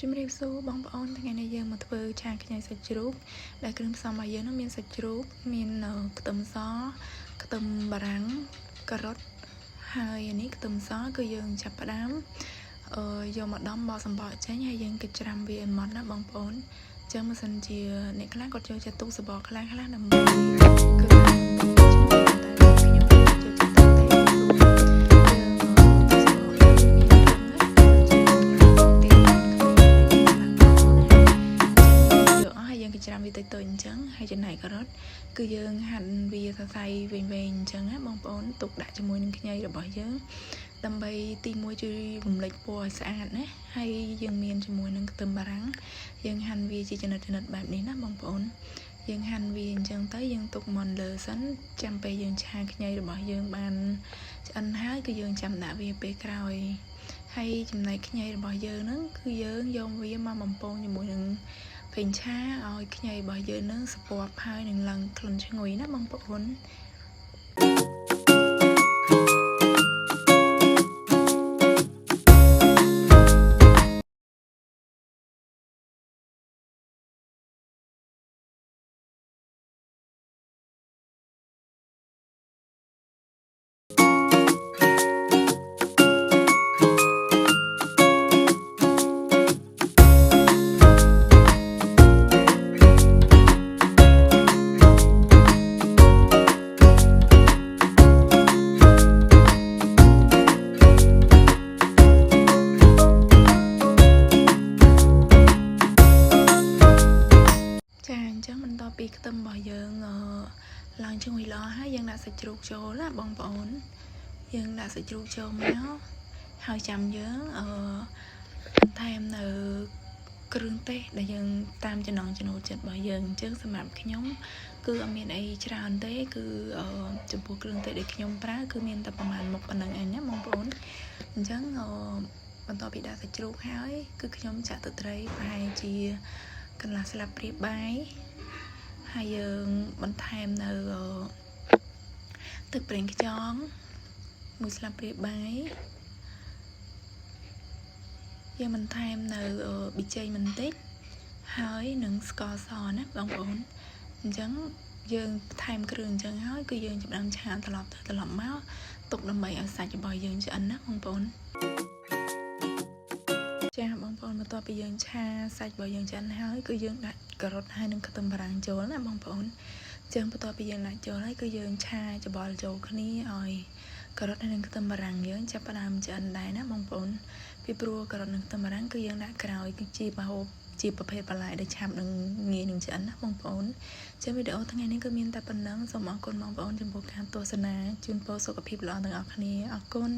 ជំរាបសួរបងប្អូនថ្ងៃនេះយើងមកធ្វើឆាខ្ញីសាច់ជ្រូកដែលគ្រឿងផ្សំរបស់យើងនោះមានសាច់ជ្រូកមានខ្ទឹមសខ្ទឹមបារាំងការ៉ុតហើយនេះខ្ទឹមសគឺយើងចាប់ផ្ដើមយកមកដំបកសំបកចេញហើយយើងកិច្ចច្រាំវាឲ្យម៉ត់ណាបងប្អូនចឹងមិនសិនជាអ្នកខ្លះគាត់ចូលចិត្តទុកសបកខ្លះដើម្បីច្រាំវាទៅអញ្ចឹងហើយចំណែកការ៉ុតគឺយើងហាន់វាសរសៃវែងៗអញ្ចឹងណាបងប្អូនទុកដាក់ជាមួយនឹងខ្ញីរបស់យើងដើម្បីទី1ជួយរំលេចពណ៌ឲ្យស្អាតណាហើយយើងមានជាមួយនឹងខ្ទឹមបារាំងយើងហាន់វាជាចំណិតបែបនេះណាបងប្អូនយើងហាន់វាអញ្ចឹងទៅយើងទុកមុនលើសិនចាំពេលយើងឆាខ្ញីរបស់យើងបានឆ្អិនហើយគឺយើងចាំដាក់វាពេលក្រោយហើយចំណែកខ្ញីរបស់យើងហ្នឹងគឺយើងយកវាមកបំពងជាមួយនឹងពេញឆាឲ្យខ្ញីរបស់យើងនឹងស្ពាប់ហើយនឹងឡើងក្លិនឈ្ងុយណាបងប្អូនបន្ទាប់ពីខ្ទឹមរបស់យើងឡើងឈ្ងុយល្អហើយយើងដាក់សាច់ជ្រូកចូលណាបងប្អូនយើងដាក់សាច់ជ្រូកចូលមកហើយចាំយើងបន្ថែមនៅគ្រឿងទេសដែលយើងតាមចំណង់ចំណូលចិត្តរបស់យើងអញ្ចឹងសម្រាប់ខ្ញុំគឺអត់មានអីច្រើនទេគឺចំពោះគ្រឿងទេសដែលខ្ញុំប្រើគឺមានតែប្រហែលមុខប៉ុណ្្នឹងឯងណាបងប្អូនអញ្ចឹងបន្ទាប់ពីដាក់សាច់ជ្រូកហើយគឺខ្ញុំចាក់ទឹកត្រីប្រហែលជាកន្លះស្លាបព្រាបាយហើយយើងបន្ថែមនៅទឹកប្រេងខ្យង1ស្លាបព្រាបាយយើងបន្ថែមនៅប៊ីចេងបន្តិចហើយនឹងស្ករសណាបងប្អូនអញ្ចឹងយើងបន្ថែមគ្រឿងអញ្ចឹងហើយគឺយើងចាប់ផ្ដើមឆាត្រឡប់ទៅត្រឡប់មកទុកដើម្បីឲ្យសាច់របស់យើងឆ្អិនណាបងប្អូនចាបងប្អូនបន្ទាប់ពីយើងឆាសាច់របស់យើងឆ្អិនហើយគឺយើងដាក់ការ៉ុតហើយនឹងខ្ទឹមបារាំងចូលណាបងប្អូនចឹងបន្ទាប់ពីយើងដាក់ចូលហើយគឺយើងឆាច្បល់ចូលគ្នាឲ្យការ៉ុតហើយនឹងខ្ទឹមបារាំងយើងចាប់ផ្ដើមឆ្អិនដែរណាបងប្អូនពីព្រោះការ៉ុតនិងខ្ទឹមបារាំងគឺយើងដាក់ក្រោយគឺជាប្រហូបជាប្រភេទបន្លែដែលឆាប់នឹងងាយនឹងឆ្អិនណាបងប្អូនចឹងវីដេអូថ្ងៃនេះគឺមានតែប៉ុណ្ណឹងសូមអរគុណបងប្អូនចំពោះការទស្សនាជូនពរសុខភាពល្អទាំងអស់គ្នាអរគុណ